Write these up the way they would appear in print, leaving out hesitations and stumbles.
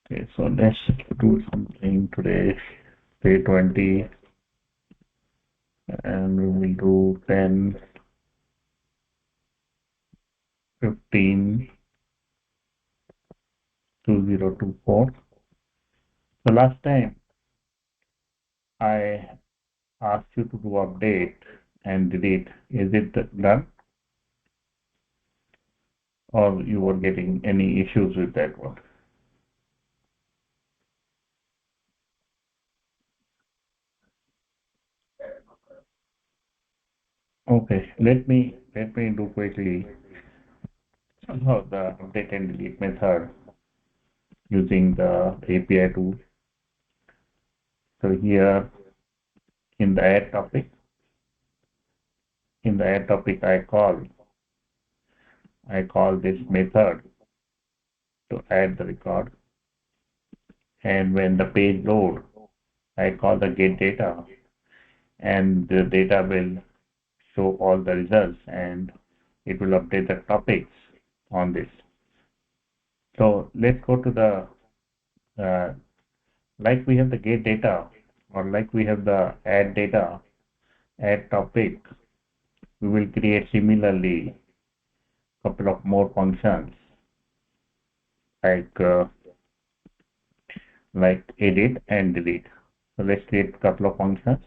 Okay, so let's do something today, day 20, and we will do 10, 15, 2024. So last time I asked you to do update and delete. Is it done, or you were getting any issues with that one? Okay, let me do quickly somehow the update and delete method using the API tool. So here in the add topic, I call this method to add the record, and when the page load, I call the get data, and the data will show all the results, and it will update the topics on this. So let's go to the like we have the get data, or like we have the add data, add topic. We will create similarly couple of more functions like edit and delete. So let's create a couple of functions.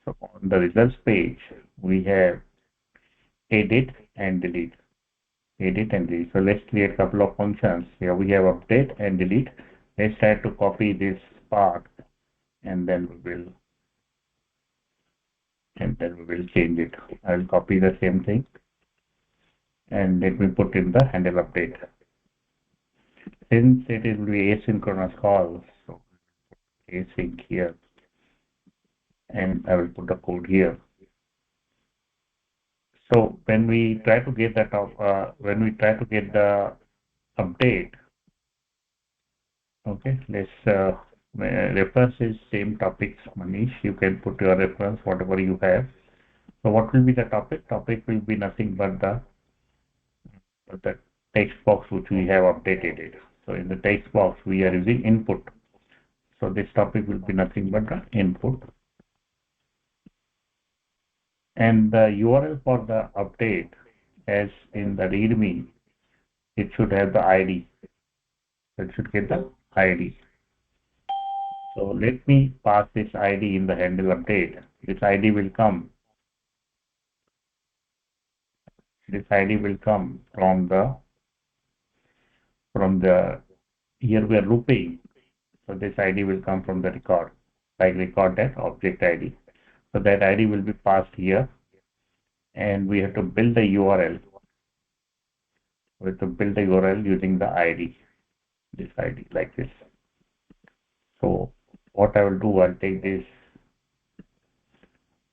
So on the results page, we have edit and delete. Edit and delete. So let's create a couple of functions. Here we have update and delete. Let's try to copy this part, and then we will change it. I will copy the same thing, and let me put in the handle update. Since it will be asynchronous call, so async here, and I will put the code here. So when we try to get the update, okay, let's reference is same topics, Manish. You can put your reference whatever you have. So what will be the topic? Topic will be nothing but the text box which we have updated it. So in the text box we are using input. So this topic will be nothing but the input. And the URL for the update, as in the README, it should have the ID. It should get the ID. So let me pass this ID in the handle update. This ID will come. This ID will come from the here we are looping. So this ID will come from the record, like record that object ID. So that ID will be passed here, and we have to build the URL. We have to build the URL using the ID, this ID like this. So what I will do, I'll take this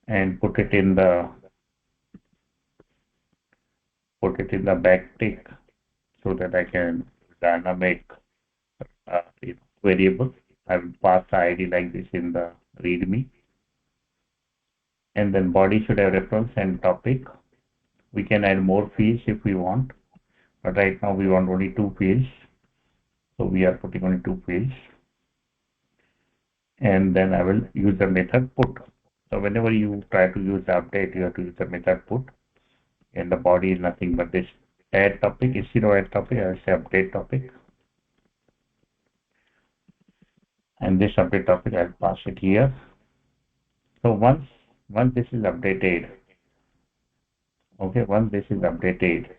and put it in the backtick so that I can dynamic variable. I will pass the ID like this in the README, and then body should have reference and topic. We can add more fields if we want, but right now we want only 2 fields, so we are putting only 2 fields. And then I will use the method put. So whenever you try to use the update, you have to use the method put, and the body is nothing but this add topic. Instead of add topic, I will say update topic, and this update topic I'll pass it here. So once this is updated, okay, once this is updated,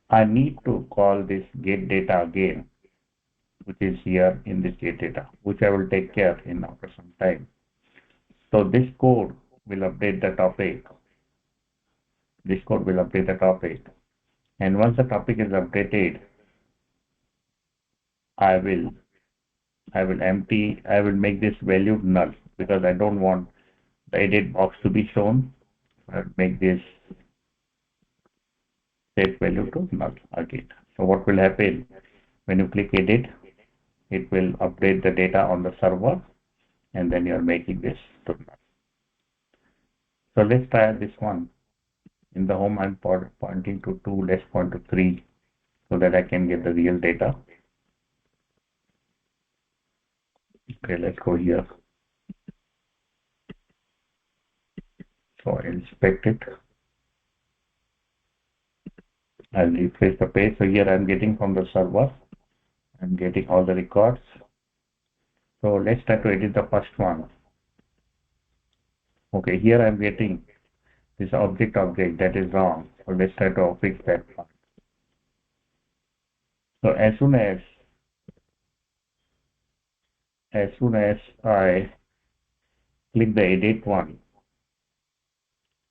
I need to call this get data again, which is here in this get data, which I will take care in after some time. So this code will update the topic. This code will update the topic, and once the topic is updated, I will make this value null because I don't want the edit box to be shown. I'll make this set value to null again. So what will happen when you click edit? It will update the data on the server, and then you are making this to null. So let's try this one. In the home, I'm pointing to 2, let's point to 3 so that I can get the real data. Okay, let's go here. So I inspect it. I'll refresh the page. So here I'm getting from the server. I'm getting all the records. So let's try to edit the first one. Okay, here I'm getting this object that is wrong. So let's try to fix that one. So as soon as I click the edit one,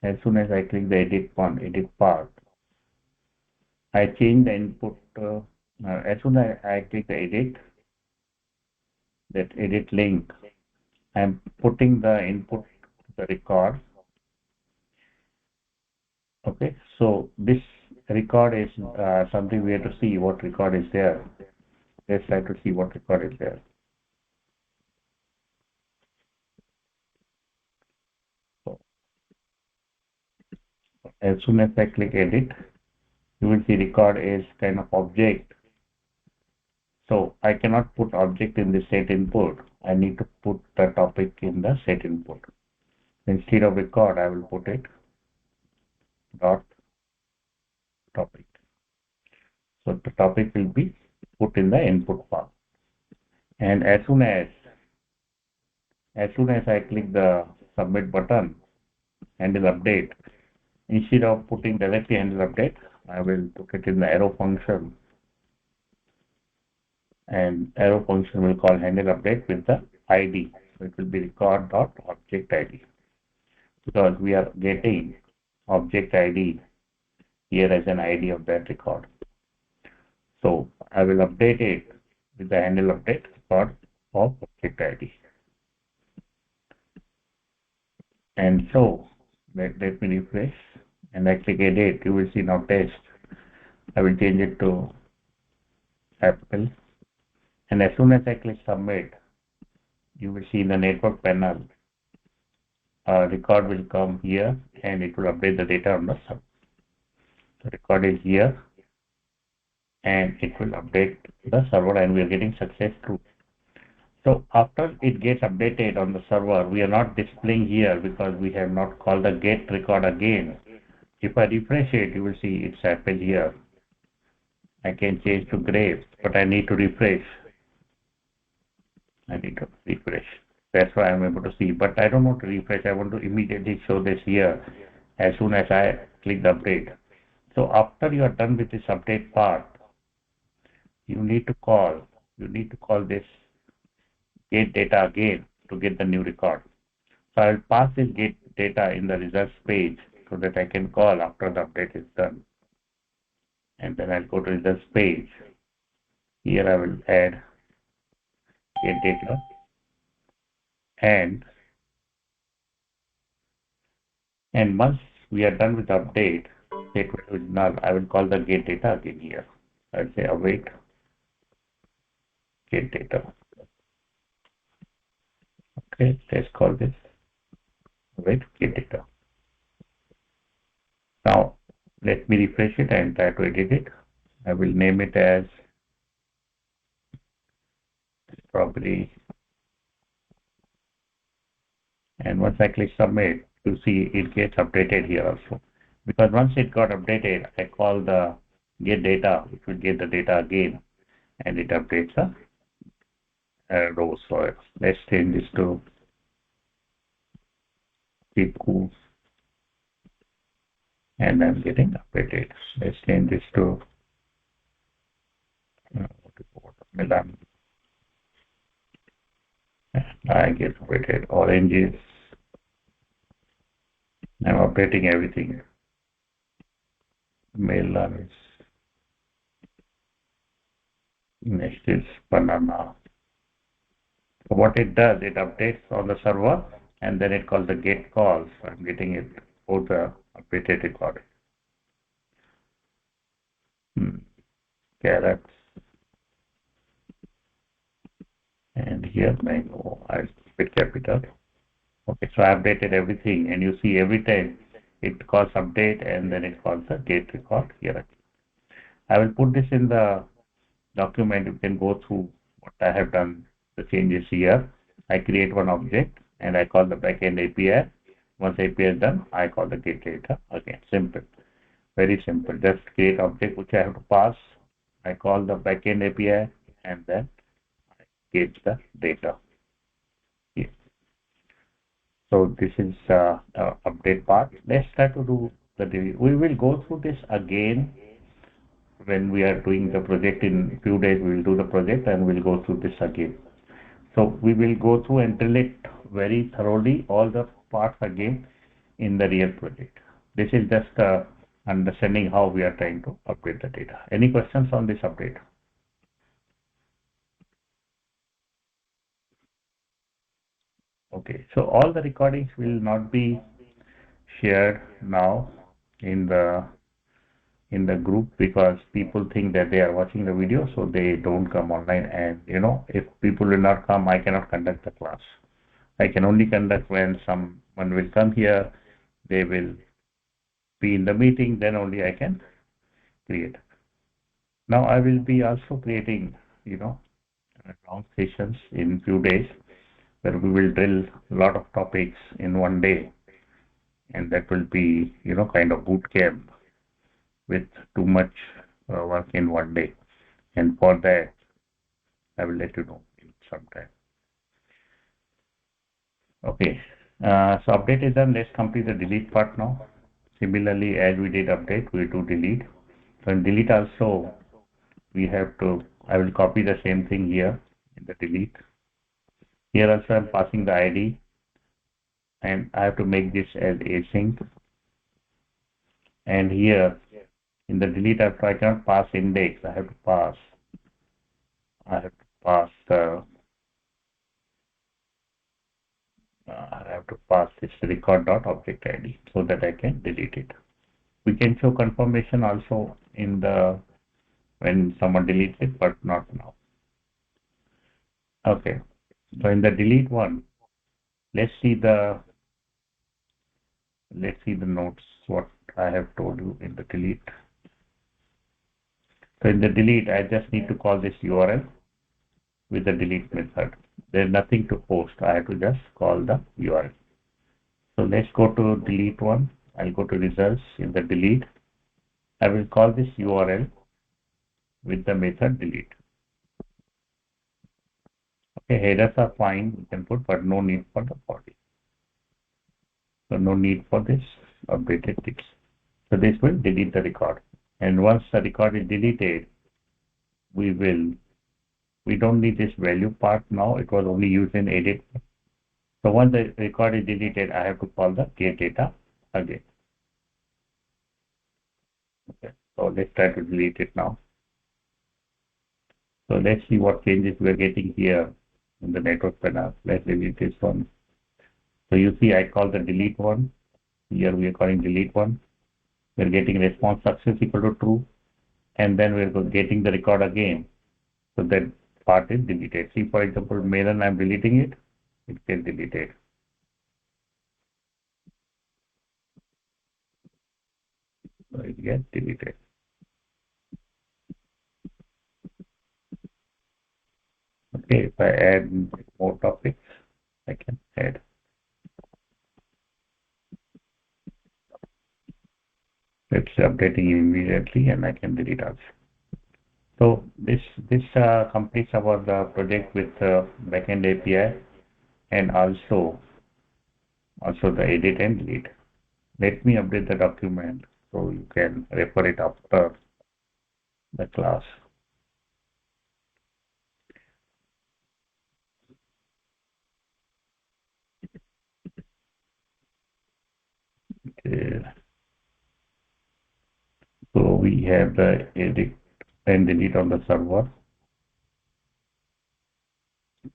as soon as I click the edit part, I change the input. As soon as I click the edit link, I'm putting the input to the record. Okay, so this record is something we have to see what record is there. Let's try to see what record is there. So as soon as I click edit, you will see record is kind of object. So I cannot put object in the set input. I need to put the topic in the set input. Instead of record, I will put it dot topic. So the topic will be put in the input path. And as soon as I click the submit button, handle update, instead of putting directly handle update, I will put it in the arrow function. And arrow function will call handle update with the ID. So it will be record.object ID. Because we are getting object ID here as an ID of that record. So I will update it with the handle update record of object ID. And so let me refresh and I click edit. You will see now test. I will change it to Apple. And as soon as I click submit, you will see in the network panel, a record will come here and it will update the data on the server. The record is here and it will update the server and we are getting success true. So after it gets updated on the server, we are not displaying here because we have not called the get record again. If I refresh it, you will see it's Apple here. I can change to grave, but I need to refresh. That's why I'm able to see, but I don't want to refresh. I want to immediately show this here as soon as I click the update. So after you are done with this update part, you need to call this get data again to get the new record. So I'll pass this get data in the results page so that I can call after the update is done. And then I'll go to results page. Here I will add get data and once we are done with the update, statement is null. I will call the get data again here. I'll say await get data. Okay, let's call this await get data. Now let me refresh it and try to edit it. I will name it as probably, and once I click submit, you see it gets updated here also. Because once it got updated, I call the get data, which will get the data again, and it updates the rows. So let's change this to keep cool, and I'm getting updated. Let's change this to watermelon, and I get updated. Oranges. I'm updating everything. Melons. Next is banana. So what it does, it updates on the server and then it calls the get call. So I'm getting it for the updated record. Carrots. And here mango. I'll keep it capital. Okay, so I updated everything and you see every time it calls update and then it calls the get record here. I will put this in the document. You can go through what I have done, the changes here. I create one object and I call the backend API. Once API is done, I call the get data again. Simple, very simple. Just create object which I have to pass. I call the backend API and then I get the data. Yes. So this is update part. Let's try to do the delete. We will go through this again when we are doing the project. In few days we will do the project and we'll go through this again. So we will go through and delete very thoroughly all the parts again in the real project. This is just understanding how we are trying to update the data. Any questions on this update? Okay, so all the recordings will not be shared now in the group because people think that they are watching the video, so they don't come online. And if people will not come, I cannot conduct the class. I can only conduct when someone will come here, they will be in the meeting, then only I can create. Now I will be also creating, long sessions in few days where we will drill a lot of topics in one day, and that will be, kind of boot camp with too much work in one day. And for that, I will let you know in some time. Okay, so update is done. Let's complete the delete part now. Similarly, as we did update, we do delete. So in delete also, we have to, I will copy the same thing here in the delete. Here also I'm passing the ID and I have to make this as async. And here in the delete, I cannot pass index. I have to pass the this record.object ID so that I can delete it. We can show confirmation also in the when someone deletes it, but not now. Okay, so in the delete one, let's see the notes what I have told you in the delete. So in the delete, I just need to call this URL with the delete method. There's nothing to post. I have to just call the URL. So let's go to delete one. I'll go to results in the delete. I will call this URL with the method delete. Okay, headers are fine, you can put, but no need for the body. So no need for this updated text. So this will delete the record. And once the record is deleted, we don't need this value part now. It was only used in edit. So once the record is deleted, I have to call the get data again. Okay, so let's try to delete it now. So let's see what changes we are getting here in the network panel. Let's delete this one. So you see I call the delete one. Here we are calling delete one. We're getting response success equal to true. And then we're getting the record again. So that part is deleted. See, for example, Maiden, I'm deleting it. It gets deleted. So it gets deleted. Okay, if I add more topics, I can add. It's updating immediately and I can delete also. So this completes our project with backend API and also the edit and delete. Let me update the document so you can refer it after the class. Okay. So we have the edit and delete on the server.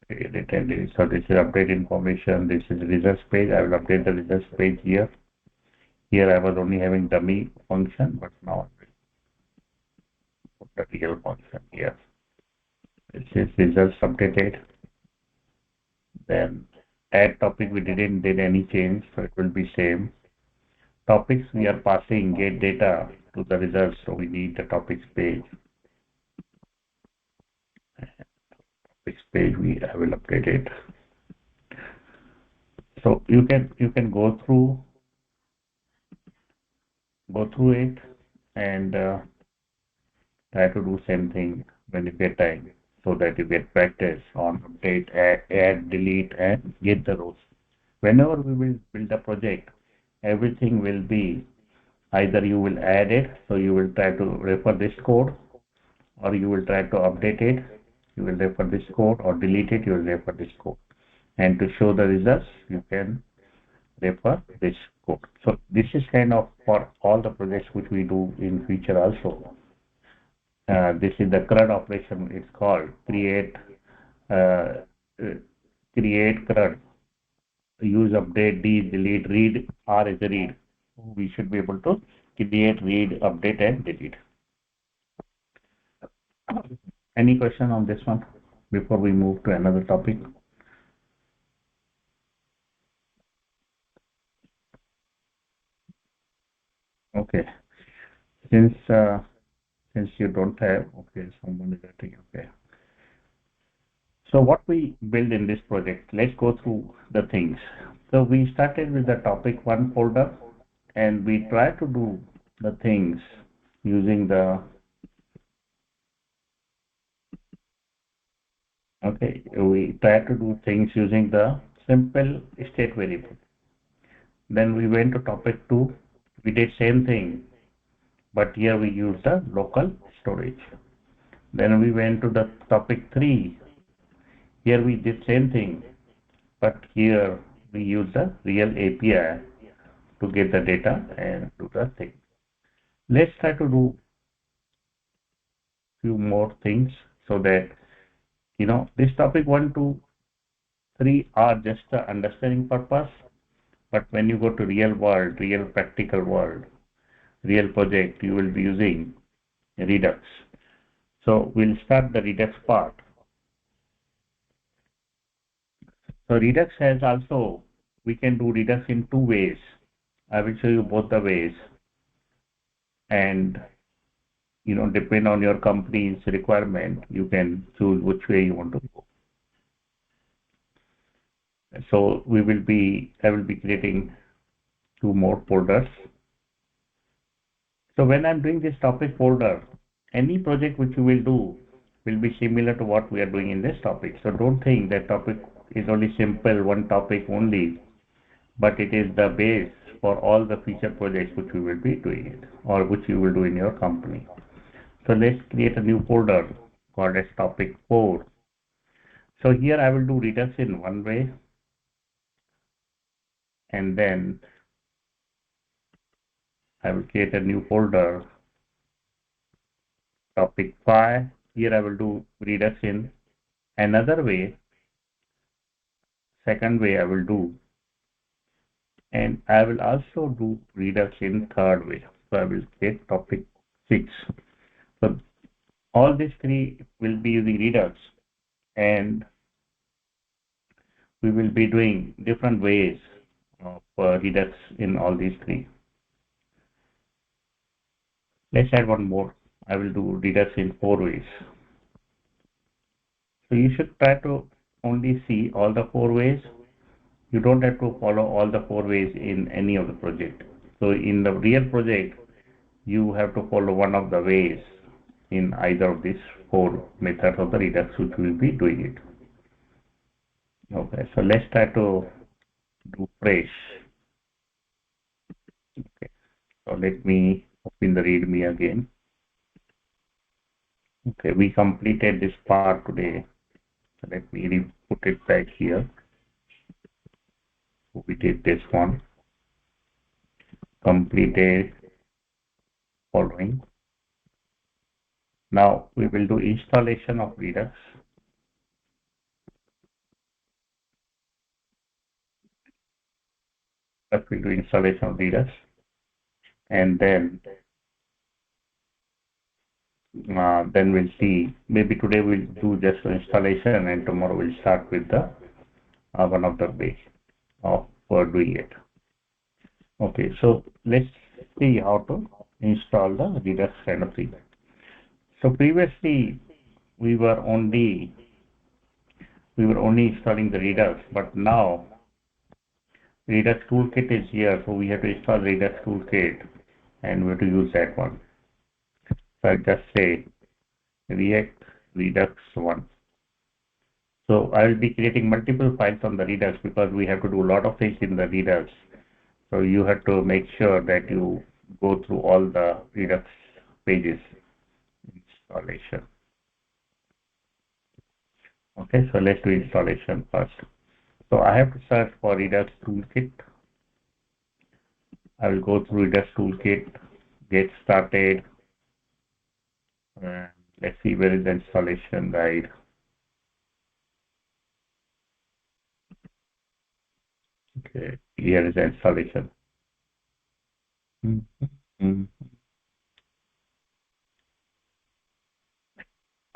Edit and delete. So this is update information. This is results page. I will update the results page here. Here I was only having dummy function, but now I will put the real function here. This is results updated. Then add topic, we didn't did any change, so it will be same. Topics we are passing get data to the results, so we need the topics page. Topics page I will update it. So you can go through it and try to do same thing when you get time, so that you get practice on update, add, delete, and get the rows. Whenever we will build a project, everything will be either you will add it, so you will try to refer this code, or you will try to update it, you will refer this code, or delete it, you will refer this code. And to show the results, you can refer this code. So this is kind of for all the projects which we do in future also. This is the CRUD operation. It's called uh, uh, create CRUD, use, update, delete, read. R is a read. We should be able to create, read, update, and delete. Any question on this one before we move to another topic? Okay. Since you don't have, okay, someone is writing. Okay. So what we build in this project, let's go through the things. So we started with the topic one folder, and we try to do the things using the, okay, we try to do things using the simple state variable. Then we went to topic two, we did same thing, but here we use the local storage. Then we went to the topic three, here we did same thing, but here we use the real API to get the data and do the thing. Let's try to do few more things, so that this topic 1, 2, 3 are just the understanding purpose. But when you go to real world, real practical world, real project, you will be using Redux. So we'll start the Redux part. So Redux has also, we can do Redux in two ways. I will show you both the ways, and depend on your company's requirement, you can choose which way you want to go. So I will be creating two more folders. So when I'm doing this topic folder, any project which you will do will be similar to what we are doing in this topic. So don't think that topic is only simple, one topic only, but it is the base for all the future projects which we will be doing it, or which you will do in your company. So let's create a new folder called as topic 4. So here I will do Redux in one way, and then I will create a new folder, topic 5. Here I will do Redux in another way, second way I will do, and I will also do Redux in third way. So I will create topic 6. So all these three will be using Redux, and we will be doing different ways of Redux in all these three. Let's add one more. I will do Redux in 4 ways. So you should try to only see all the 4 ways. You don't have to follow all the 4 ways in any of the project. So in the real project, you have to follow one of the ways in either of these 4 methods of the Redux, which we will be doing it. Okay, so let's try to do fresh. Okay, so let me open the README again. Okay, we completed this part today. So let me put it back here. So we did this one. Completed following. Now we will do installation of Redux. First we'll do installation of Redux, and then we'll see. Maybe today we'll do just installation, and tomorrow we'll start with the one of the ways of doing it. Okay, so let's see how to install the Redux kind of thing. So previously we were only installing the Redux, but now Redux Toolkit is here, so we have to install Redux Toolkit and we have to use that one. So I'll just say React Redux 1. So I will be creating multiple files on the Redux because we have to do a lot of things in the Redux. So you have to make sure that you go through all the Redux pages installation. Okay, so let's do installation first. So I have to search for Redux Toolkit. I will go through Redux Toolkit, get started. Let's see where is the installation guide. Okay, here is the installation.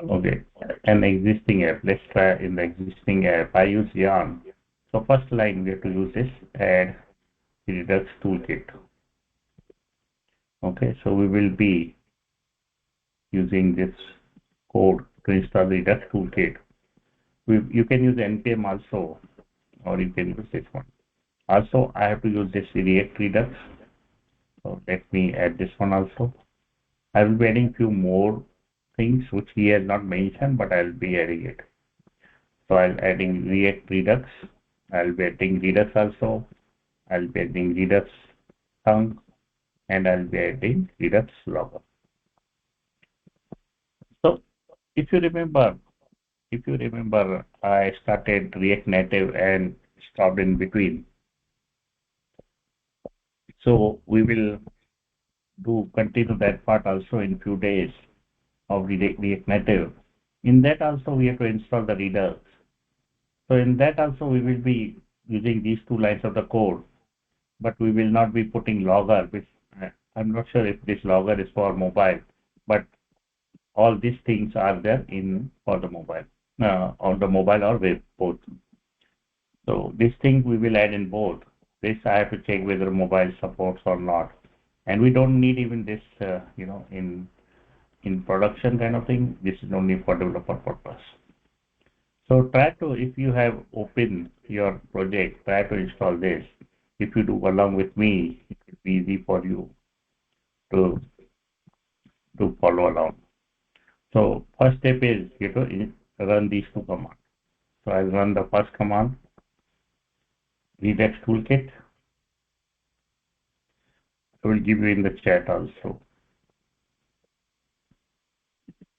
Okay, an existing app. Let's try in the existing app. I use Yarn. So first line we have to use this add Redux Toolkit. Okay, so we will be using this code to install the Redux Toolkit. You can use npm also, or you can use this one. Also, I have to use this React Redux. So let me add this one also. I will be adding few more things which he has not mentioned, but I'll be adding it. So I'll adding React Redux. I'll be adding Redux also. I'll be adding redux-thunk, and I'll be adding redux-logger. So if you remember, I started React Native and stopped in between. So we will continue that part also in few days of React Native. In that also we have to install the Redux. So in that also we will be using these two lines of the code, but we will not be putting logger, which I'm not sure if this logger is for mobile, but all these things are there in for the mobile, on the mobile or web both. So this thing we will add in both. This I have to check whether mobile supports or not, and we don't need even this, in production kind of thing. This is only for developer purpose. So try to, if you have opened your project, try to install this. If you do along with me, it will be easy for you to follow along. So first step is you have to run these two commands. So I'll run the first command, Redux Toolkit. I will give you in the chat also.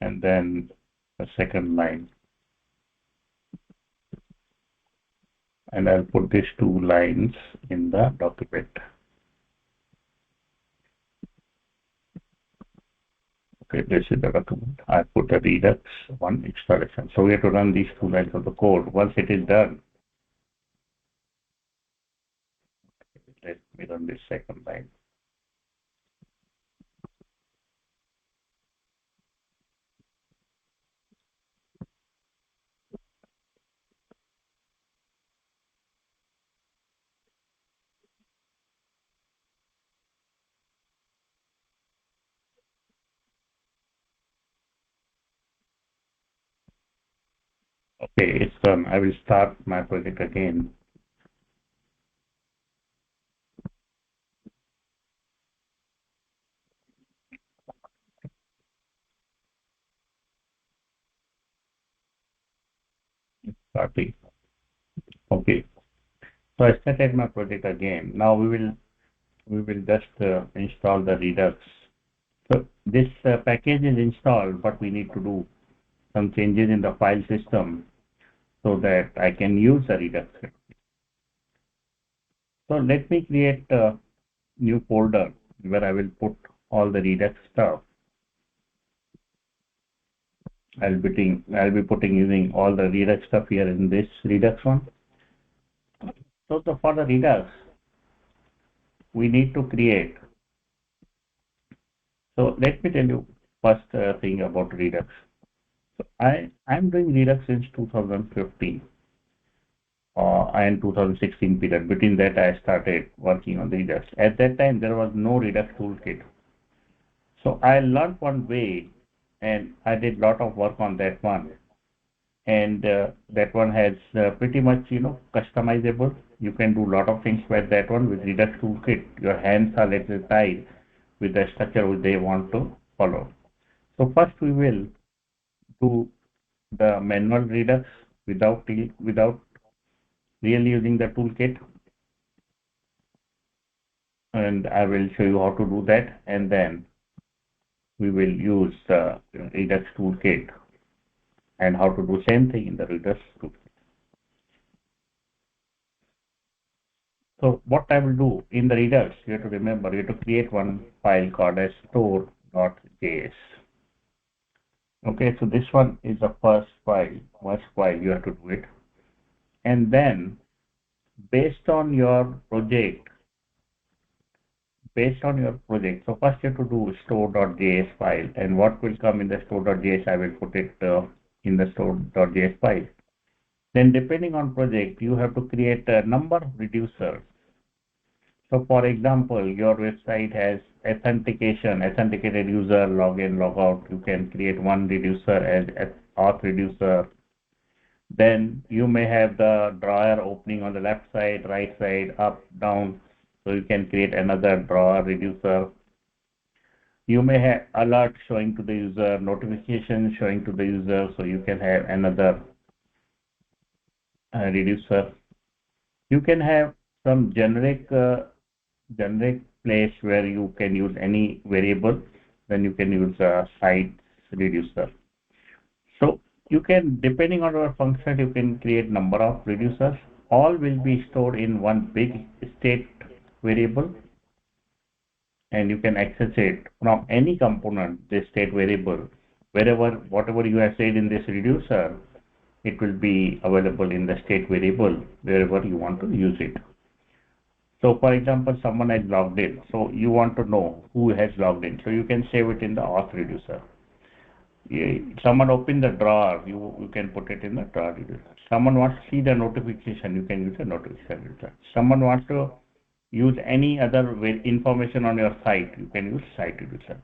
And then the second line. And I'll put these two lines in the document. Okay, this is the document. I put a Redux 1 installation. So we have to run these two lines of the code. Once it is done, let me run this second line. Okay, it's done. I will start my project again. Starting. Okay. So I started my project again. Now we will just install the Redux. So this package is installed, but we need to do some changes in the file system so that I can use the Redux. So let me create a new folder where I will put all the Redux stuff. I'll be putting using all the Redux stuff here in this Redux one. So for the Redux, we need to create. So let me tell you first thing about Redux. So I'm doing Redux since 2015 and 2016 period. Between that, I started working on the Redux. At that time, there was no Redux toolkit. So I learned one way, and I did a lot of work on that one. and that one has pretty much, customizable. You can do a lot of things with that one. With Redux Toolkit, your hands are little tied with the structure which they want to follow. So first we will do the manual Redux without really using the toolkit, and I will show you how to do that, and then we will use the Redux Toolkit and how to do same thing in the Redux Toolkit. So what I will do in the Redux, you have to remember, you have to create one file called as store.js. Okay, so this one is the first file you have to do it. And then based on your project, so first you have to do store.js file, and what will come in the store.js, I will put it in the store.js file. Then depending on project, you have to create a number of reducers. So for example, your website has authenticated user, login, logout. You can create one reducer as AuthReducer. Then you may have the drawer opening on the left side, right side, up, down. So you can create another drawer reducer. You may have alert showing to the user, notification showing to the user. So you can have another reducer. You can have some generic place where you can use any variable. Then you can use a SitesReducer. So you can, depending on your function, you can create number of reducers. All will be stored in one big state variable, and you can access it from any component, this state variable. Whatever you have said in this reducer, it will be available in the state variable wherever you want to use it. So for example, someone has logged in. So you want to know who has logged in. So you can save it in the AuthReducer. Someone opened the drawer, you can put it in the drawer reducer. Someone wants to see the notification, you can use the notification reducer. Someone wants to use any other information on your site, you can use site reducer.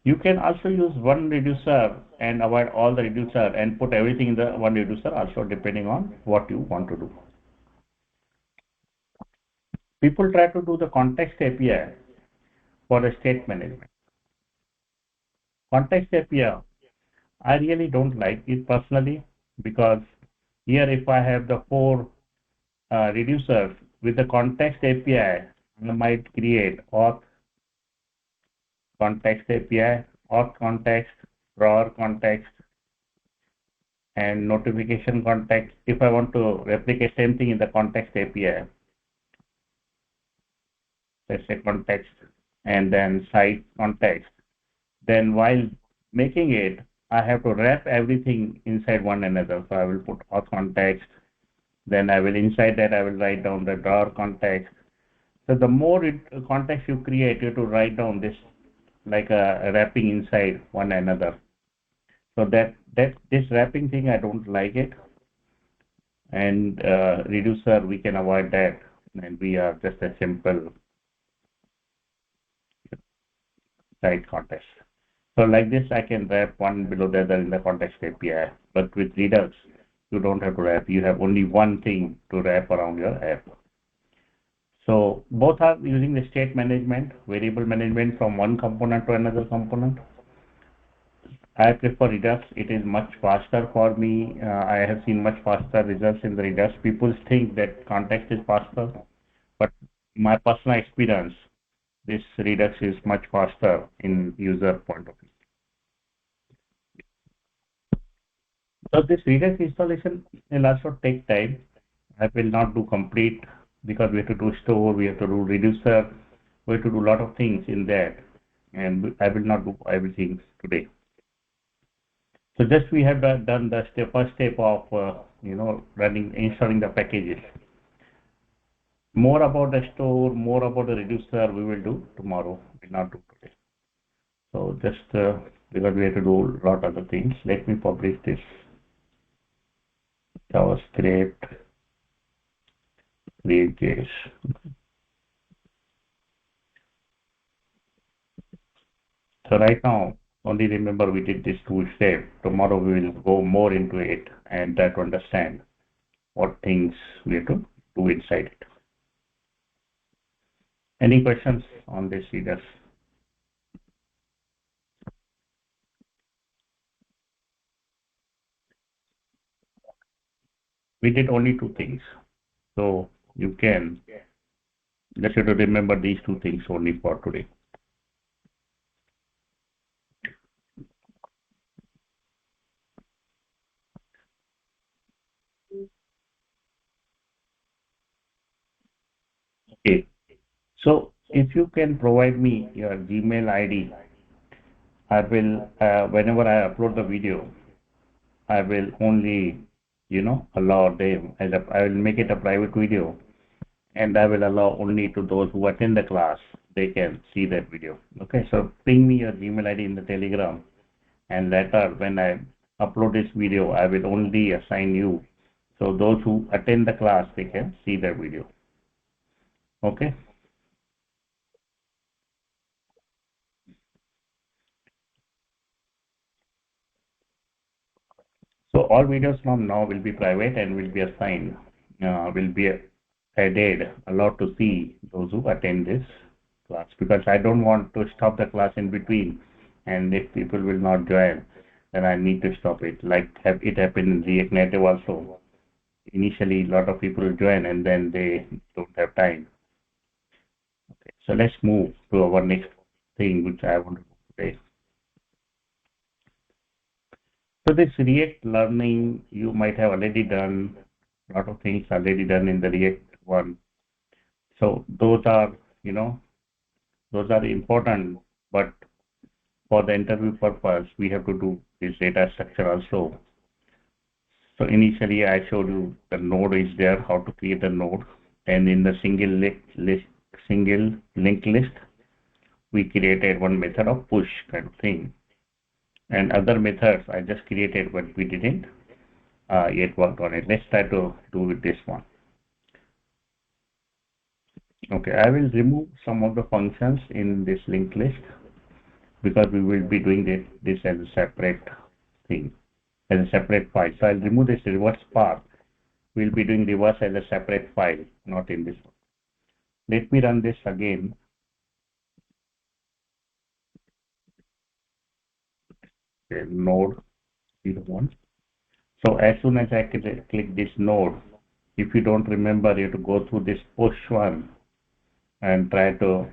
You can also use one reducer and avoid all the reducer and put everything in the one reducer also, depending on what you want to do. People try to do the context API for the state management. Context API, I really don't like it personally, because here if I have the four reducers with the context API, I might create auth context API, auth context, drawer context, and notification context. If I want to replicate same thing in the context API, let's say context and then site context, then while making it, I have to wrap everything inside one another. So I will put auth context, then I will inside that I will write down the drawer context. So the more context you create, you have to write down this like a wrapping inside one another. So that this wrapping thing, I don't like it. And reducer, we can avoid that, and we are just a simple site context. So like this, I can wrap one below the other in the context API. But with Redux, you don't have to wrap. You have only one thing to wrap around your app. So both are using the state management, variable management from one component to another component. I prefer Redux. It is much faster for me. I have seen much faster results in the Redux. People think that context is faster, but my personal experience, this Redux is much faster in user point of view. So this Redux installation will also take time. I will not do complete, because we have to do store, we have to do reducer, we have to do a lot of things in that, and I will not do everything today. So just we have done the first step of installing the packages. More about the store, more about the reducer, we will do tomorrow. We will not do today. So just because we have to do a lot of other things, let me publish this JavaScript React.js. So right now Only remember we did this two step. Tomorrow we will go more into it and try to understand what things we have to do inside it. Any questions on this, leaders? We did only two things. So you can just have to remember these two things only for today. Okay. So if you can provide me your Gmail ID, I will, whenever I upload the video, I will only, allow them as I will make it a private video and I will allow only to those who attend the class, they can see that video. Okay, so ping me your Gmail ID in the Telegram and later when I upload this video, I will only assign you. So those who attend the class, they can see the video. Okay. So all videos from now will be private and will be assigned, will be added, allowed to see those who attend this class because I don't want to stop the class in between and if people will not join, then I need to stop it. Like it happened in React Native also. Initially, a lot of people join and then they don't have time. Okay, so let's move to our next thing which I want to do today. So this React learning, you might have already done a lot of things already done in the React one. So those are, those are important, but for the interview purpose, we have to do this data structure also. So initially I showed you the node is there, how to create a node. And in the single linked list, we created one method of push kind of thing. And other methods I just created, but we didn't yet work on it. Let's try to do with this one. Okay, I will remove some of the functions in this linked list because we will be doing this as a separate thing, as a separate file. So I'll remove this reverse path. We'll be doing reverse as a separate file, not in this one. Let me run this again. Okay, node 01. So as soon as I click this node, if you don't remember, you have to go through this push one and try to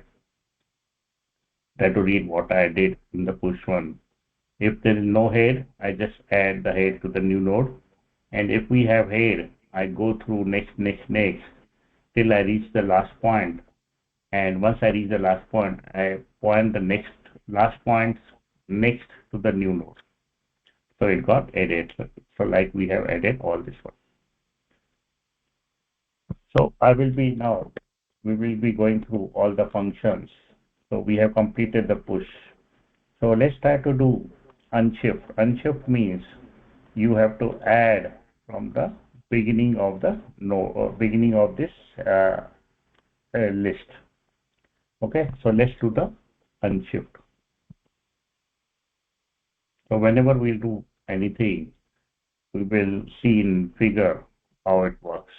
read what I did in the push one. If there is no head, I just add the head to the new node. And if we have head, I go through next till I reach the last point. And once I reach the last point, I point the last points next to the new node. So it got added. So like we have added all this one. So we will be going through all the functions. So we have completed the push. So let's try to do unshift. Unshift means you have to add from the beginning of the node or beginning of this list. Okay, so let's do the unshift. So whenever we do anything, we will see in figure how it works.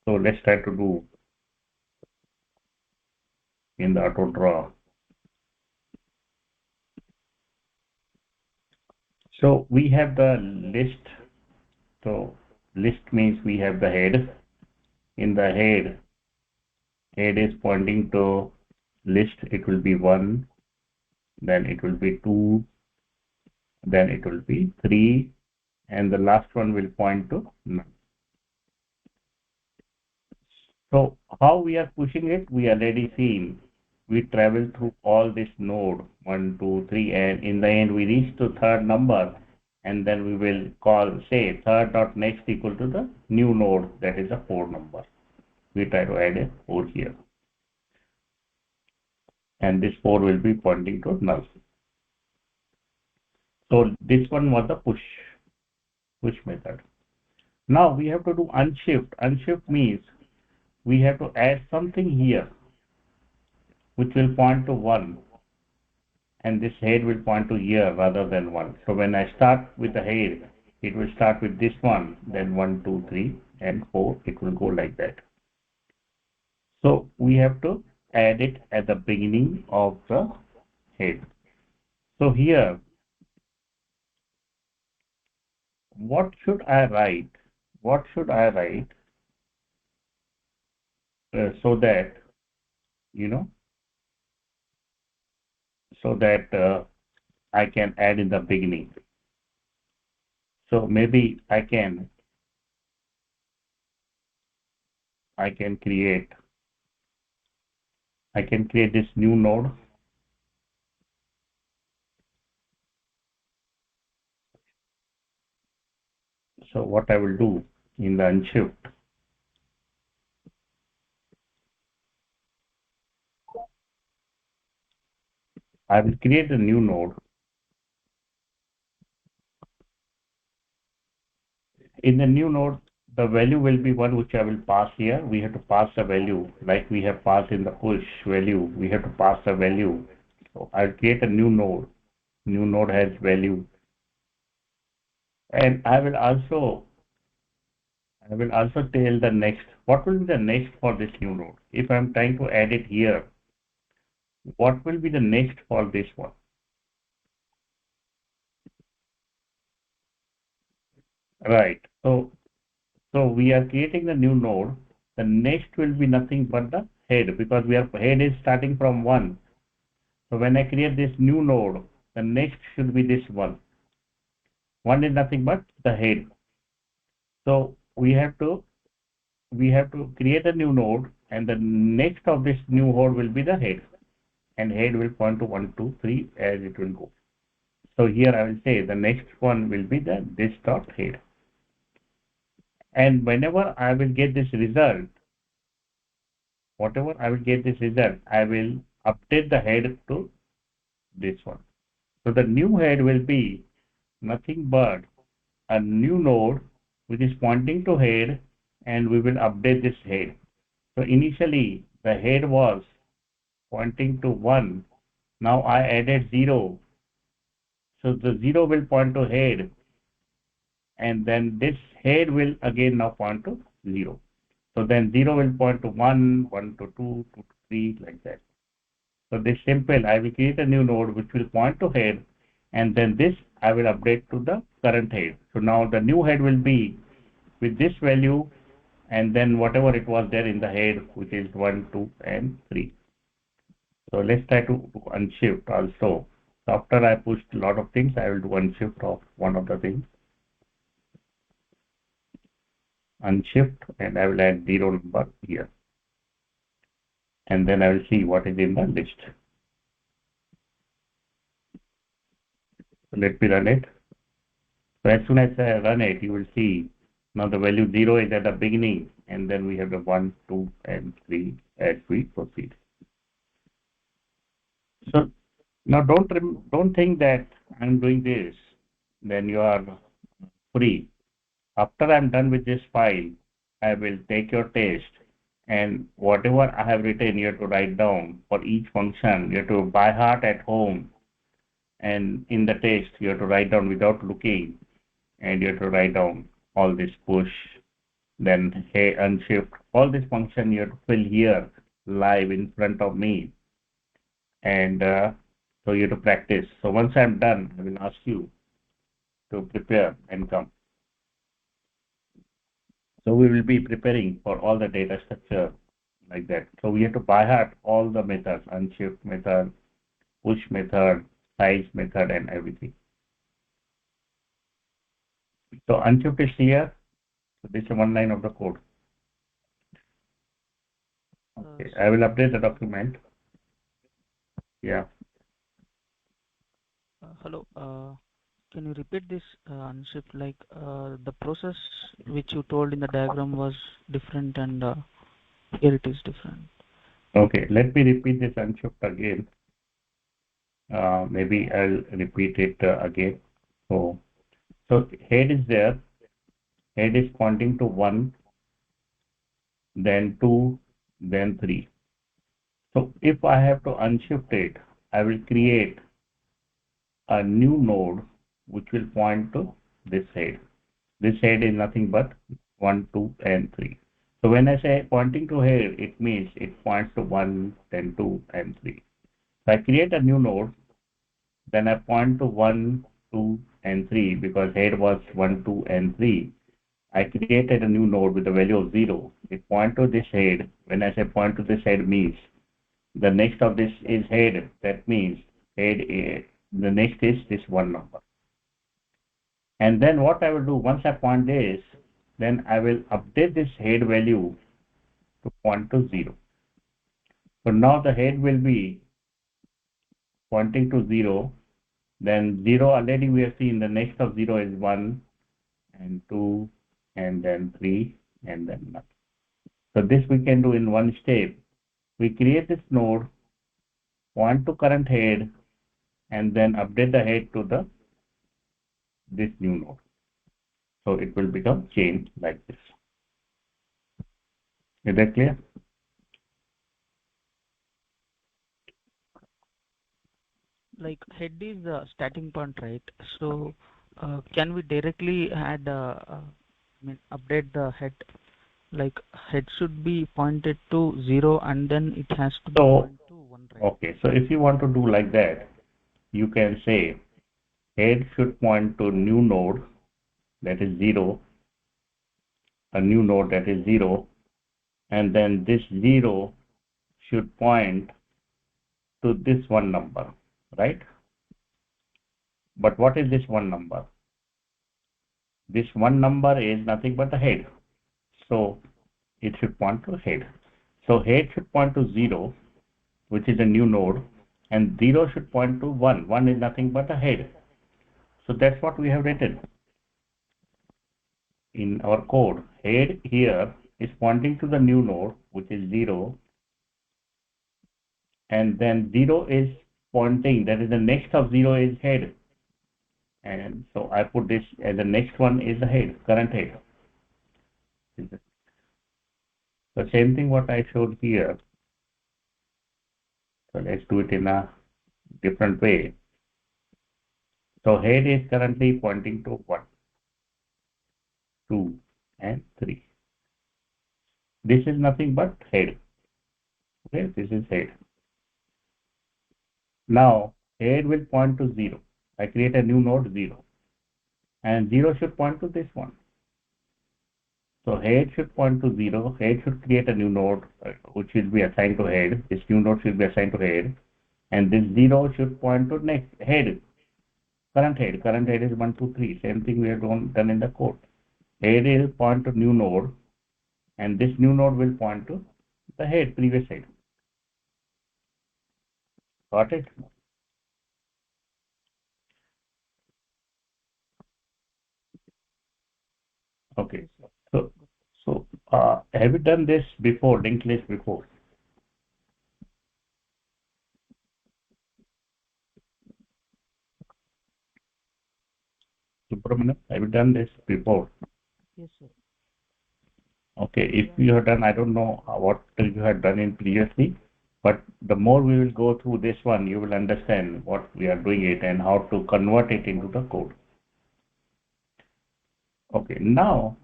So let's try to do in the auto draw. So we have the list. So list means we have the head. In the head is pointing to list. It will be 1, then it will be 2, then it will be 3, and the last one will point to none. So how we are pushing it, we already seen. We travel through all this node 1, 2, 3, and in the end we reach to third number, and then we will say third dot next equal to the new node, that is a 4 number. We try to add a 4 here, and this 4 will be pointing to null. So this one was the push method. Now we have to do unshift. Unshift means we have to add something here which will point to 1 and this head will point to here rather than 1. So when I start with the head, it will start with this one, then 1, 2, 3, and 4. It will go like that. So we have to add it at the beginning of the head. So here, what should I write? What should I write so that, you know, so that I can add in the beginning? So maybe I can create this new node. So what I will do in the unshift, I will create a new node. In the new node, the value will be one which I will pass here. We have to pass a value like we have passed in the push value. We have to pass a value. So I'll create a new node. New node has value. And I will also tell the next. What will be the next for this new node? If I'm trying to add it here, what will be the next for this one? Right. So we are creating the new node. The next will be nothing but the head because head is starting from 1. So when I create this new node, the next should be this one. 1 is nothing but the head. So we have to create a new node, and the next of this new node will be the head, and head will point to 1, 2, 3 as it will go. So here I will say the next one will be the this dot head, and whenever I will get this result, whatever I will get this result, I will update the head to this one. So the new head will be nothing but a new node which is pointing to head, and we will update this head. So initially the head was pointing to 1. Now I added 0. So the 0 will point to head, and then this head will again now point to 0. So then 0 will point to 1, 1 to 2, 2 to 3, like that. So this simple, I will create a new node which will point to head, and then this I will update to the current head. So now the new head will be with this value, and then whatever it was there in the head, which is 1, 2, and 3. So let's try to do unshift also. So after I pushed a lot of things, I will do unshift of one of the things. Unshift, and I will add 0 number here. And then I will see what is in the list. So let me run it. So as soon as I run it, you will see now the value 0 is at the beginning, and then we have the 1, 2, and 3 as we proceed. So now don't think that I'm doing this, then you are free. After I'm done with this file, I will take your test, and whatever I have written, you have to write down for each function. You have to by heart at home, and in the test, you have to write down without looking, and you have to write down all this push, then hey, unshift, all this function you have to fill here live in front of me, and so you have to practice. So once I'm done, I will ask you to prepare and come. So we will be preparing for all the data structure like that. So we have to by heart all the methods, unshift method, push method, size method, and everything. So unshift is here. So this is one line of the code. Okay, I will update the document. Yeah. Hello. Can you repeat this unshift? Like the process which you told in the diagram was different, and here it is different. Okay, let me repeat this unshift again. Maybe I'll repeat it again. So head is there. Head is pointing to 1, then 2, then 3. So if I have to unshift it, I will create a new node which will point to this head. This head is nothing but 1, 2, and 3. So when I say pointing to head, it means it points to 1, then 2, and 3. So I create a new node, then I point to 1, 2, and 3 because head was 1, 2, and 3. I created a new node with a value of 0. It points to this head. When I say point to this head means the next of this is head. That means head is, the next is this one number. And then what I will do once I point this, then I will update this head value to point to 0. So now the head will be pointing to 0. Then 0 already we have seen the next of 0 is 1 and 2 and then 3 and then nothing. So this we can do in one step. We create this node, point to current head, and then update the head to this new node. So it will become chain like this. Is that clear? Like head is the starting point, right? So can we directly add, update the head? Like head should be pointed to 0 and then it has to be pointed to 1, right? Okay, so if you want to do like that, you can say head should point to new node that is 0, a new node that is 0, and then this 0 should point to this one number, right? But what is this one number? This one number is nothing but the head. So it should point to head. So head should point to 0, which is a new node, and 0 should point to 1. 1 is nothing but a head. So that's what we have written in our code. Head here is pointing to the new node, which is 0, and then 0 is pointing, that is the next of 0 is head. And so I put this as the next one is the head, current head. The same thing what I showed here. So let's do it in a different way. So head is currently pointing to 1, 2, and 3. This is nothing but head. Okay, this is head. Now head will point to 0. I create a new node 0. And 0 should point to this one. So head should point to 0. Head should create a new node which will be assigned to head. This new node should be assigned to head. And this 0 should point to next head. Current head. Current head is 1, 2, 3. Same thing we have done in the code. Head will point to new node. And this new node will point to the head, previous head. Got it? Okay. So have you done this before, linked list before? Subramaniam, have you done this before? Yes, sir. Okay, if you have done, I don't know what you have done in previously, but the more we will go through this one, you will understand what we are doing it and how to convert it into the code. Okay, now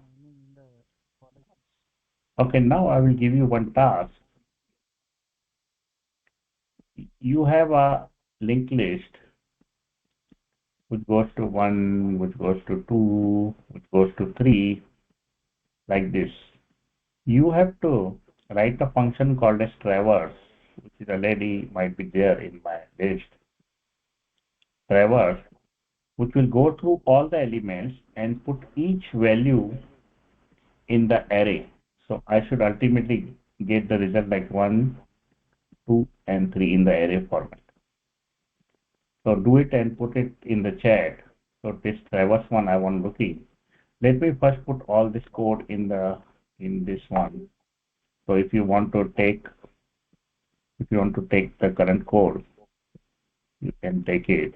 I will give you one task. You have a linked list which goes to 1, which goes to 2, which goes to 3, like this. You have to write a function called as traverse, which is already might be there in my list. Traverse, which will go through all the elements and put each value in the array. So I should ultimately get the result like 1, 2, and 3 in the array format. So do it and put it in the chat. So this traverse one I want looking. Let me first put all this code in this one. So if you want to take the current code, you can take it.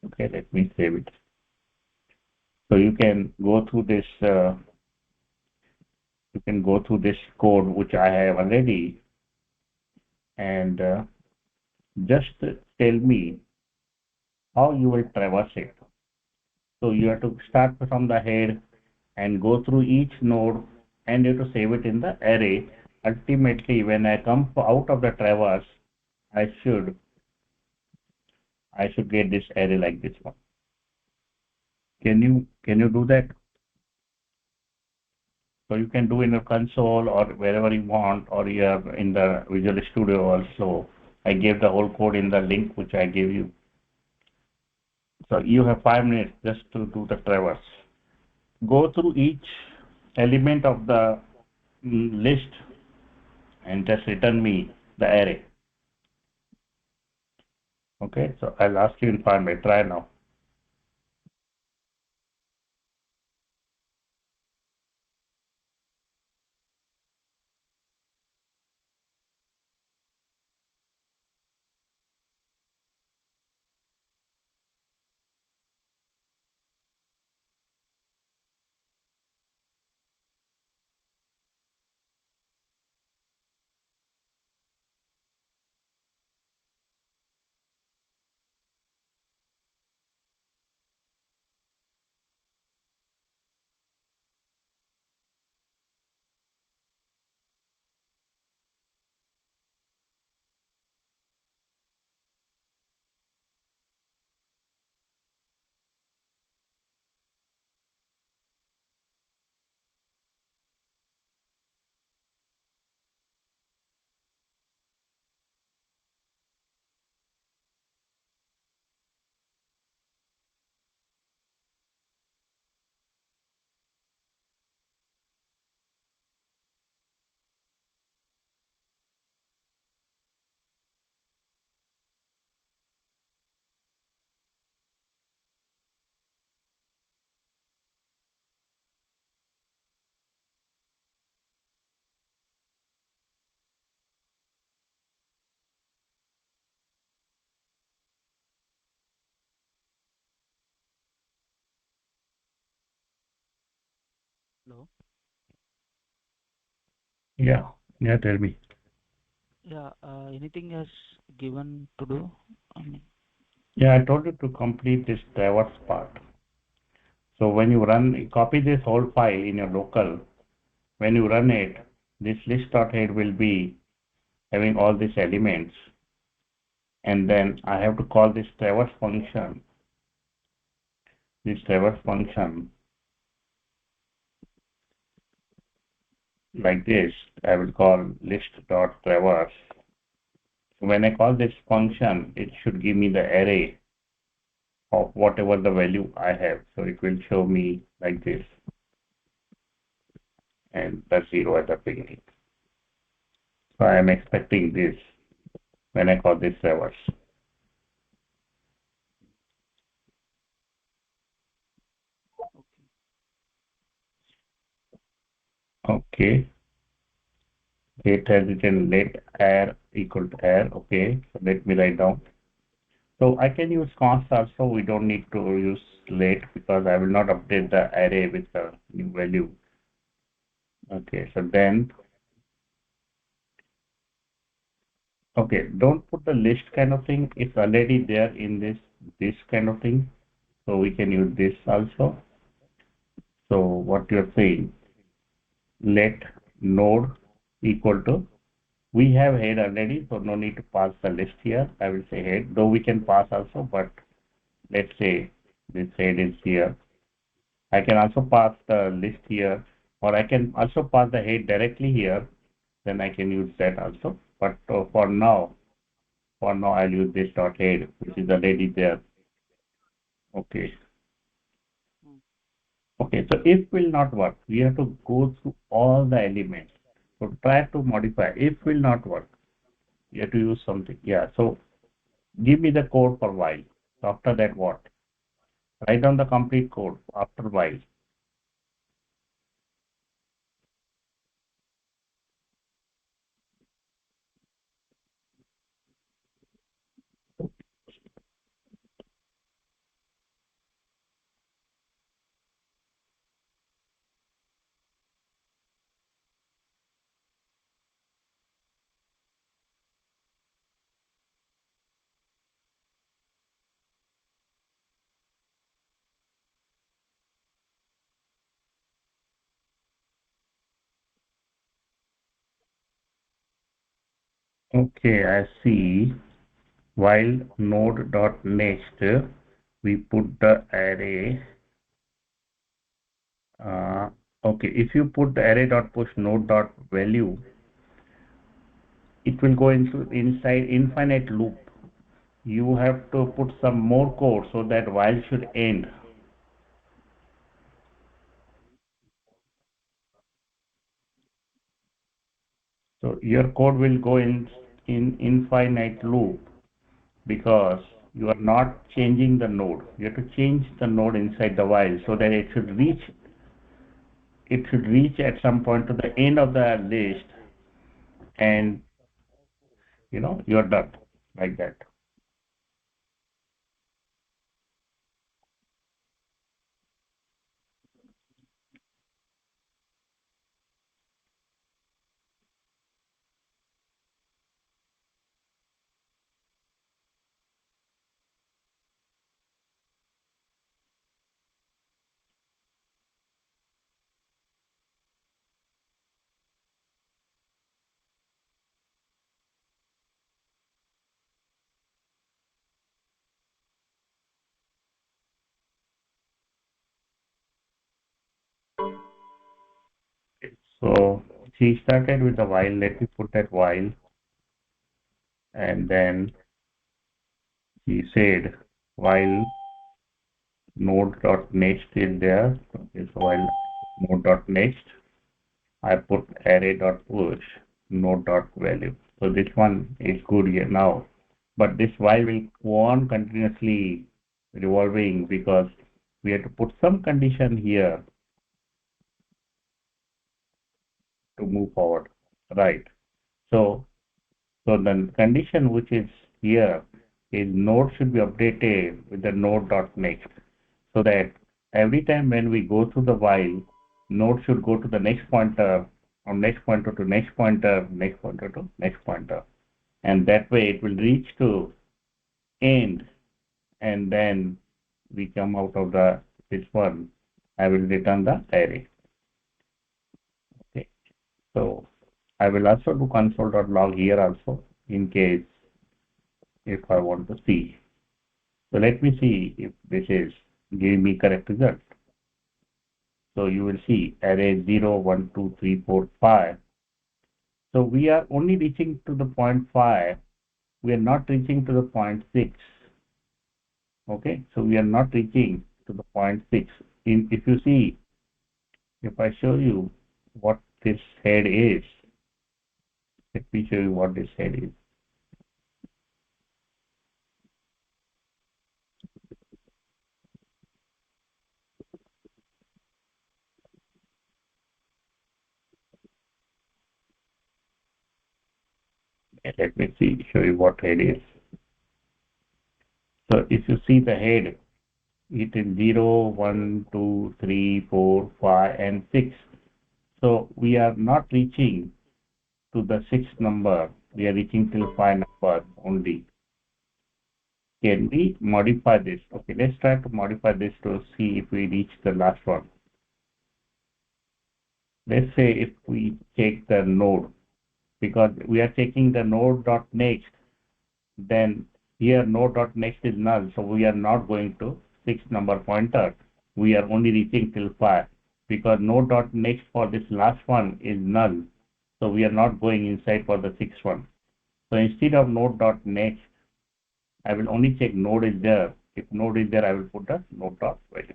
Okay, let me save it. So you can go through this. You can go through this code which I have already, and Just tell me how you will traverse it. So you have to start from the head and go through each node and you have to save it in the array. Ultimately, when I come out of the traverse, I should I should get this array like this one. Can you do that? So you can do in the console or wherever you want, or you have in the Visual Studio also. I gave the whole code in the link which I gave you. So you have 5 minutes just to do the traverse. Go through each element of the list and just return me the array. Okay, so I'll ask you in 5 minutes. Try now. Hello. Yeah, yeah, tell me. Yeah. Anything else given to do? I mean, Yeah, I told you to complete this traverse part. So when you run, copy this whole file in your local. When you run it, this list.head will be having all these elements. And then I have to call this traverse function. This traverse function like this. I will call list.traverse. So when I call this function, it should give me the array of whatever the value I have. So it will show me like this and the zero at the beginning. So I am expecting this when I call this traverse. okay. Okay. It has written let air equal to air. Okay. So let me write down. So I can use const also. We don't need to use let because I will not update the array with the new value. Okay. So then, okay, don't put the list kind of thing. It's already there in this kind of thing. So we can use this also. So what you're saying, let node equal to, we have head already, so no need to pass the list here. I will say head, though we can pass also, but let's say this head is here. I can also pass the list here, or I can also pass the head directly here. Then I can use that also. But for now, I'll use this dot head, which is already there. Okay. Mm. Okay. So if will not work, we have to go through all the elements. So try to modify. If will not work, you have to use something. Yeah. So give me the code for while. So after that, what? Write down the complete code after while. Okay, I see. While node.next, we put the array. Okay, if you put the array.push node.value, it will go into inside infinite loop. You have to put some more code so that while should end. So your code will go in infinite loop because you are not changing the node. You have to change the node inside the while so that it should reach at some point to the end of the list, and you're done like that. So she started with the while. Let me put that while, and then she said while node.next is there. Okay, so while node.next, I put array.push node.value. So this one is good here now. But this while will go on continuously revolving because we have to put some condition here to move forward. Right. So so the condition which is here is node should be updated with the node.next so that every time when we go through the while, node should go to the next pointer, or next pointer to next pointer, next pointer to next pointer. And that way it will reach to end, and then we come out of this one. I will return the array. Okay. So I will also do console.log here also in case if I want to see. So let me see if this is giving me correct result. So you will see array 0, 1, 2, 3, 4, 5. So we are only reaching to the point 5. We are not reaching to the point 6. Okay, so we are not reaching to the point 6. If you see, if I show you what this head is, let me show you what this head is. Let me see, show you what head is. So if you see the head, it is 0, 1, 2, 3, 4, 5, and 6. So we are not reaching to the sixth number. We are reaching till 5 numbers only. Can we modify this? Okay, let's try to modify this to see if we reach the last one. Let's say if we take the node, because we are taking the node.next, then here node.next is null, so we are not going to sixth number pointer. We are only reaching till 5 because node.next for this last one is null, so we are not going inside for the sixth one. So instead of node.next, I will only check node is there. If node is there, I will put the node.value.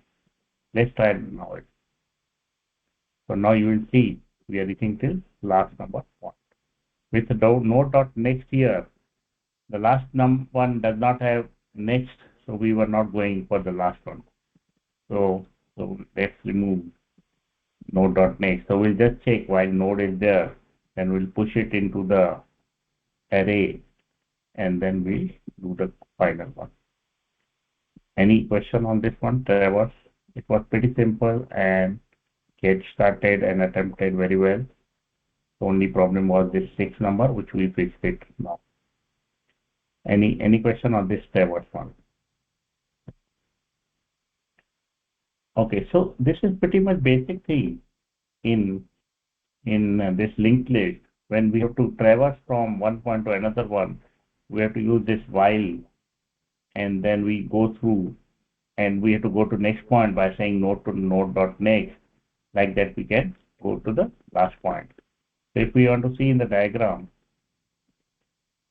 Let's try it now. So now you will see we are reaching till last number one. With the node.next here, the last one does not have next, so we were not going for the last one. So let's remove node.next. So we'll just check while node is there, then we'll push it into the array, and then we'll do the final one. Any question on this one, Trevor? It was pretty simple and get started and attempted very well. The only problem was this 6 number, which we fixed it now. Any question on this Trevor one? Okay, so this is pretty much basic thing in this linked list. when we have to traverse from one point to another one, we have to use this while, and then we go through, and we have to go to next point by saying node to node dot next. Like that, we can go to the last point. So if we want to see in the diagram,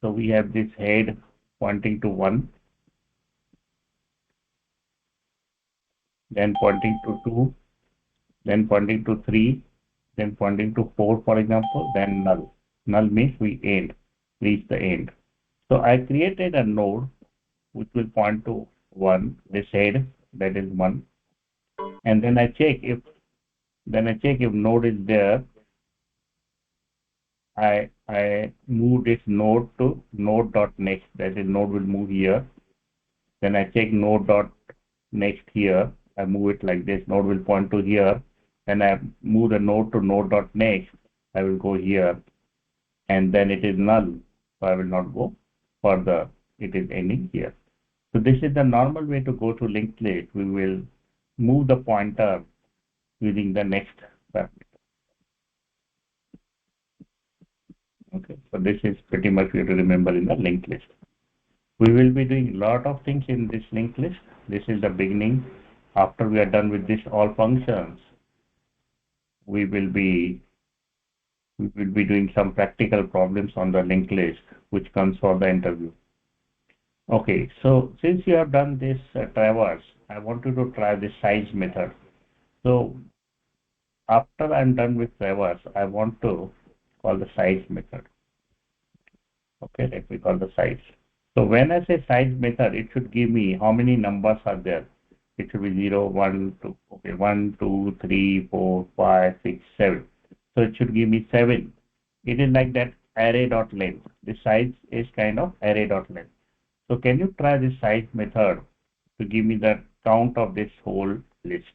so we have this head pointing to 1, then pointing to 2, then pointing to 3, then pointing to 4, for example, then null. Null means we end, reach the end. So I created a node which will point to 1, this head, that is 1. And then I check if node is there. I move this node to node dot next. That is, node will move here. Then I check node dot next here. I move it like this. Node will point to here. Then I move the node to node dot next. I will go here, and then it is null. So I will not go further. It is ending here. So this is the normal way to go to linked list. We will move the pointer using the next parameter. Okay, so this is pretty much you have to remember in the linked list. We will be doing a lot of things in this linked list. This is the beginning. After we are done with this all functions, we will be doing some practical problems on the linked list, which comes for the interview. Okay, so since you have done this traverse, I want you to try the size method. So after I'm done with traverse, I want to call the size method. Okay, let me call the size. So when I say size method, it should give me how many numbers are there. It should be 0, 1, 2, okay, 1, 2, 3, 4, 5, 6, 7. So it should give me 7. It is like that array.length. The size is kind of array.length. So can you try this size method to give me the count of this whole list?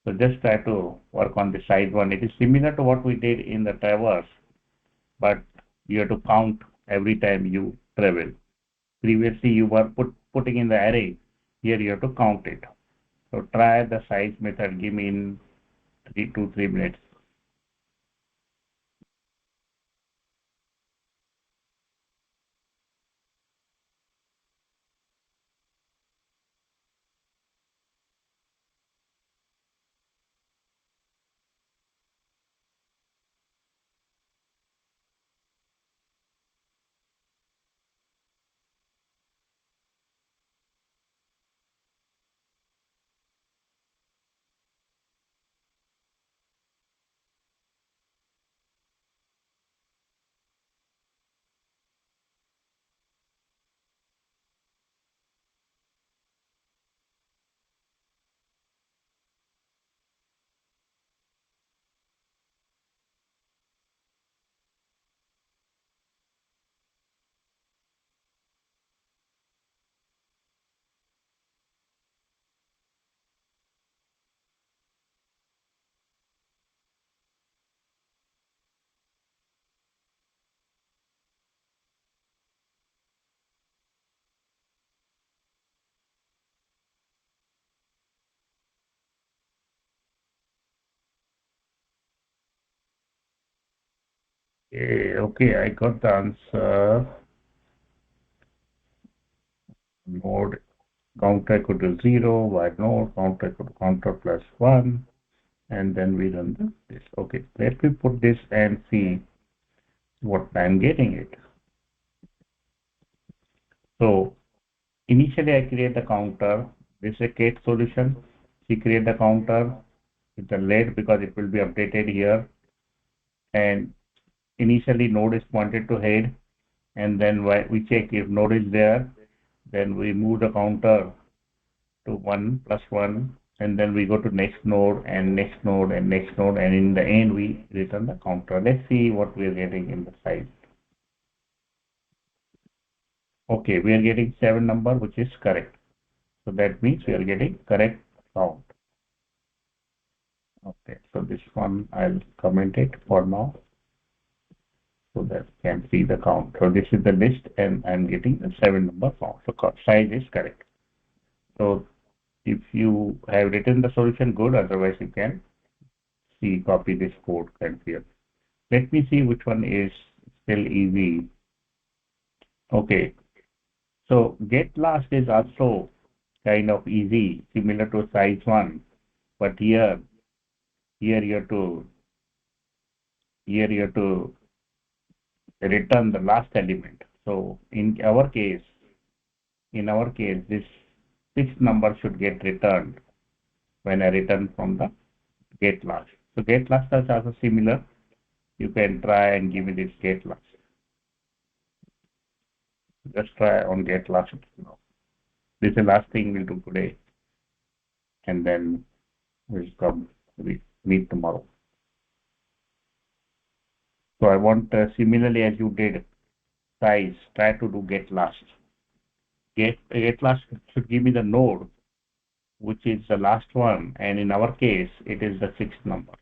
So just try to work on the size one. It is similar to what we did in the traverse, but you have to count every time you travel. Previously, you were putting in the array. Here, you have to count it. So try the size method. Give me in 3 minutes. Okay, I got the answer. Node counter equal to 0, while node counter equal to counter plus 1, and then we run this. Okay, let me put this and see what I'm getting it. So initially, I create the counter. This is a Kate solution. She create the counter with the late because it will be updated here. And initially, node is pointed to head. And then we check if node is there, then we move the counter to 1 plus 1. And then we go to next node and next node and next node. And in the end, we return the counter. Let's see what we are getting in the side. Okay, we are getting 7 number, which is correct. So that means we are getting correct count. Okay, so this one I'll comment it for now so that you can see the count. So this is the list and I'm getting the 7 number count. So size is correct. So if you have written the solution, good. Otherwise, you can copy this code and here. let me see which one is still easy. Okay, so get last is also kind of easy, similar to size one, but here you have to return the last element. So in our case, this sixth number should get returned when I return from the get last. So get last is also similar. You can try and give me this get last. Just try on get last. This is the last thing we'll do today, and then we meet tomorrow. So I want similarly as you did size, try to do get last. Get last should give me the node, which is the last one, and in our case, it is the sixth number.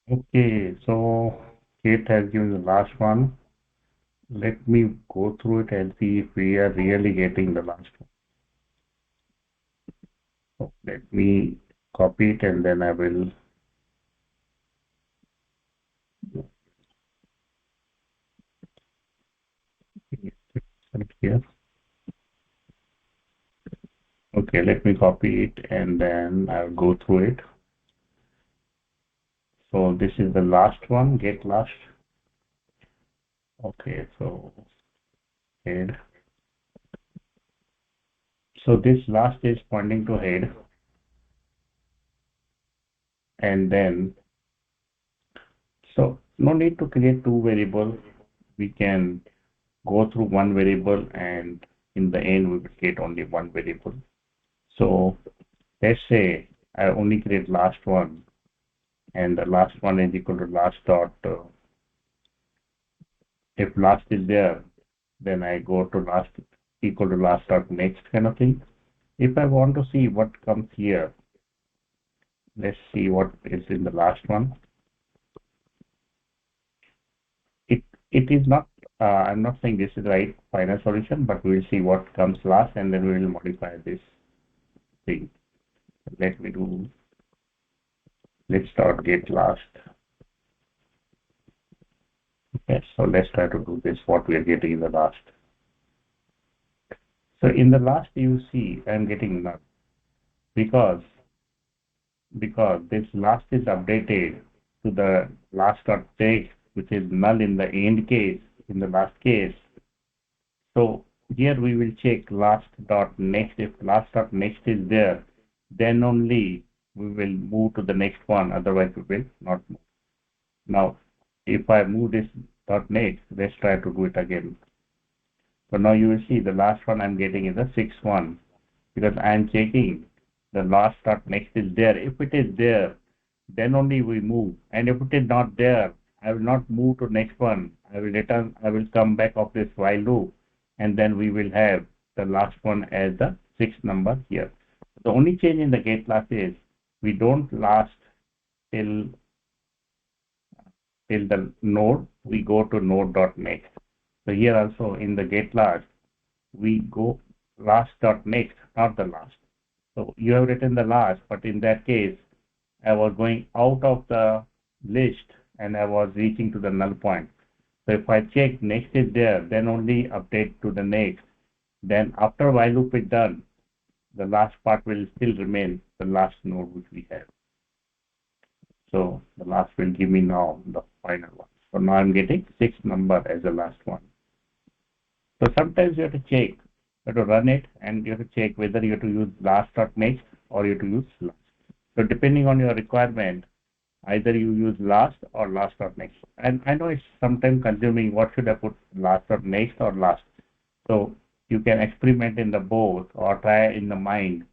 Okay, so Kate has given the last one. Let me go through it and see if we are really getting the last one. So let me copy it and then I will select here. Okay, let me copy it and then I'll go through it. So this is the last one, get last. Okay, so head. So this last is pointing to head, and then so no need to create two variables. We can go through one variable and in the end we will get only one variable. So let's say I only create last one and the last one is equal to last dot. If last is there, then I go to last equal to last dot next kind of thing. If I want to see what comes here, let's see what is in the last one. It is not I'm not saying this is the right final solution, but we'll see what comes last and then we will modify this thing. Let's start get last. Okay, so let's try to do this, what we are getting in the last. So in the last you see I'm getting none because this last is updated to the last.text, which is null in the end case, in the last case. So here we will check last.next. If last.next is there, then only we will move to the next one, otherwise we will not move. Now, if I move this dot next, let's try to do it again. So now you will see the last one I'm getting is the sixth one because I'm checking the last dot next is there. If it is there, then only we move. And if it is not there, I will not move to next one. I will come back of this while loop, and then we will have the last one as the sixth number here. The only change in the get last is we don't last till the node, we go to node.next. So here also in the get last, we go last.next, not the last. So you have written the last, but in that case, I was going out of the list and I was reaching to the null point. So if I check next is there, then only update to the next. Then after while loop is done, the last part will still remain the last node which we have. So the last will give me now the final one. So now I'm getting sixth number as the last one. So sometimes you have to check, you have to run it and you have to check whether you have to use last.next or you have to use last. So depending on your requirement, either you use last or last.next. And I know it's sometimes consuming what should I put last.next or last. So you can experiment in the both or try in the mind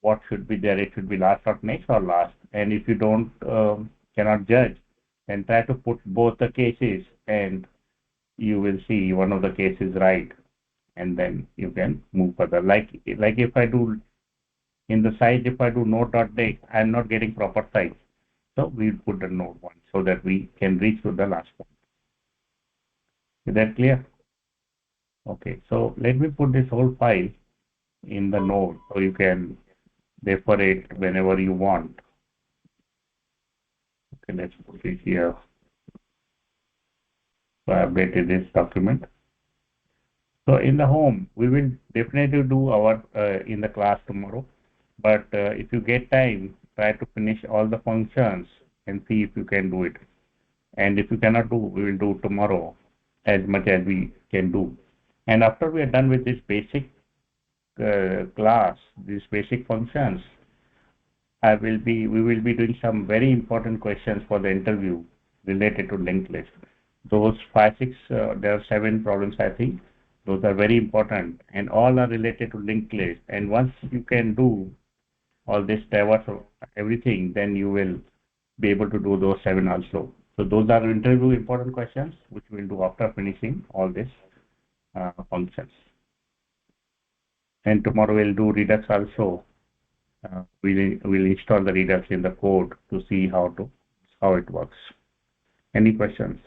what should be there. It should be last.next or last. And if you don't cannot judge, then try to put both the cases and you will see one of the cases right, and then you can move further. Like if I do in the size, if I do node.next, I'm not getting proper size. So we put the node one so that we can reach to the last one. Is that clear? Okay, so let me put this whole file in the node so you can refer it whenever you want. Okay, let's put it here. So I updated this document. So in the home, we will definitely do our in the class tomorrow. But if you get time, try to finish all the functions and see if you can do it. And if you cannot do, we will do tomorrow as much as we can do. And after we are done with this basic class, these basic functions, we will be doing some very important questions for the interview related to linked list. Those 5, 6, there are 7 problems, I think. Those are very important and all are related to linked list. And once you can do all this traverse everything, then you will be able to do those 7 also. So those are interview important questions, which we'll do after finishing all these functions. And tomorrow we'll do Redux also. We'll install the Redux in the code to see how it works. Any questions?